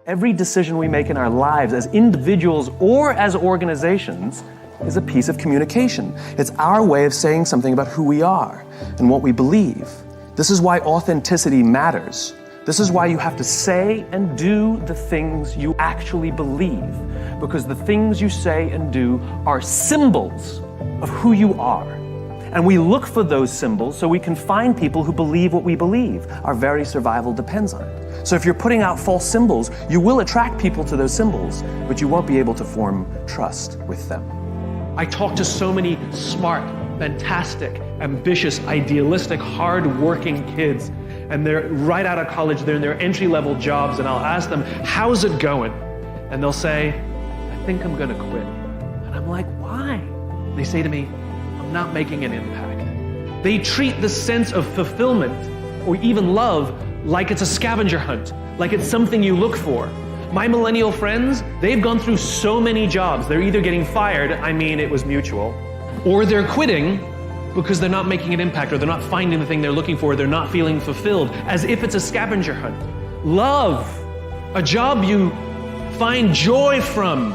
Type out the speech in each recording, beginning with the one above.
Every decision we make in our lives as individuals or as organizations is a piece of communication. It's our way of saying something about who we are and what we believe. This is why authenticity matters. This is why you have to say and do the things you actually believe, because the things you say and do are symbols of who you are. And we look for those symbols so we can find people who believe what we believe. Our very survival depends on it. So if you're putting out false symbols, you will attract people to those symbols, but you won't be able to form trust with them. I talk to so many smart, fantastic, ambitious, idealistic, hard-working kids, and they're right out of college, they're in their entry-level jobs, and I'll ask them, how's it going? And they'll say, I think I'm gonna quit. And I'm like, why? They say to me, I'm not making an impact. They treat the sense of fulfillment or even love like it's a scavenger hunt, like it's something you look for. My millennial friends, they've gone through so many jobs. They're either getting fired, I mean it was mutual, or they're quitting because they're not making an impact, or they're not finding the thing they're looking for, they're not feeling fulfilled, as if it's a scavenger hunt. Love, a job you find joy from,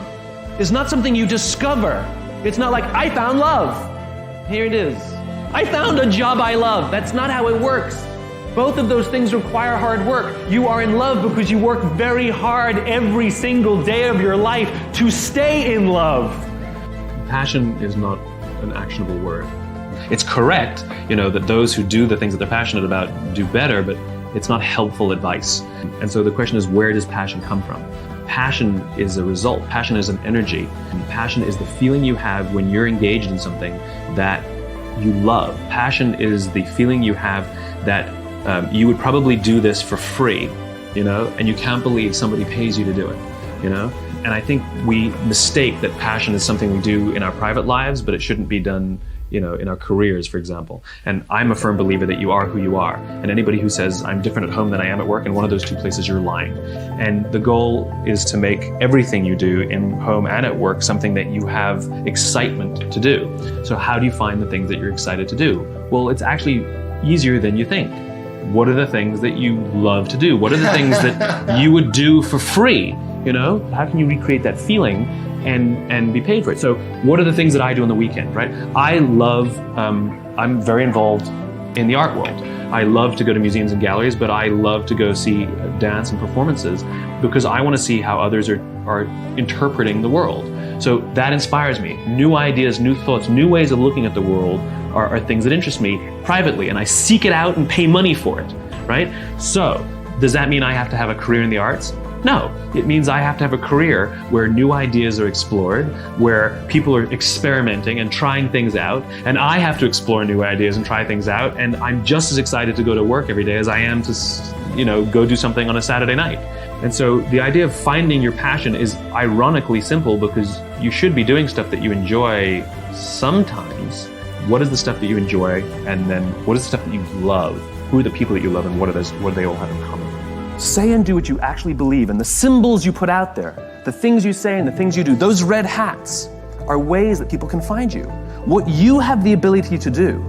is not something you discover. It's not like, I found love. Here it is. I found a job I love. That's not how it works. Both of those things require hard work. You are in love because you work very hard every single day of your life to stay in love. Passion is not an actionable word. It's correct, that those who do the things that they're passionate about do better, but it's not helpful advice. And so the question is, where does passion come from? Passion is a result. Passion is an energy. And passion is the feeling you have when you're engaged in something that you love. Passion is the feeling you have that you would probably do this for free, and you can't believe somebody pays you to do it, And I think we mistake that passion is something we do in our private lives, but it shouldn't be done, in our careers, for example. And I'm a firm believer that you are who you are. And anybody who says, I'm different at home than I am at work, in one of those two places, you're lying. And the goal is to make everything you do in home and at work something that you have excitement to do. So how do you find the things that you're excited to do? Well, it's actually easier than you think. What are the things that you love to do? What are the things that you would do for free? How can you recreate that feeling and be paid for it? So what are the things that I do on the weekend, right? I love, I'm very involved in the art world. I love to go to museums and galleries, but I love to go see dance and performances because I want to see how others are interpreting the world. So that inspires me. New ideas, new thoughts, new ways of looking at the world are things that interest me privately, and I seek it out and pay money for it, right? So does that mean I have to have a career in the arts? No, it means I have to have a career where new ideas are explored, where people are experimenting and trying things out, and I have to explore new ideas and try things out, and I'm just as excited to go to work every day as I am to, go do something on a Saturday night. And so the idea of finding your passion is ironically simple because you should be doing stuff that you enjoy sometimes. What is the stuff that you enjoy, and then what is the stuff that you love? Who are the people that you love, and what do they all have in common? Say and do what you actually believe, and the symbols you put out there, the things you say and the things you do, those red hats are ways that people can find you. What you have the ability to do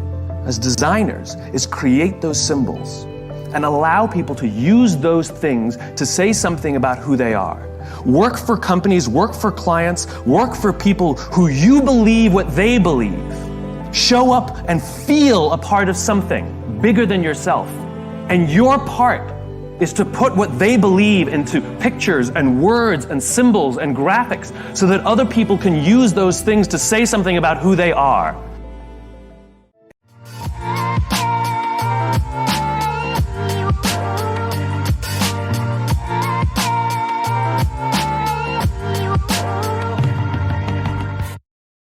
as designers is create those symbols and allow people to use those things to say something about who they are. Work for companies, work for clients, work for people who you believe what they believe. Show up and feel a part of something bigger than yourself. And your part is to put what they believe into pictures and words and symbols and graphics so that other people can use those things to say something about who they are.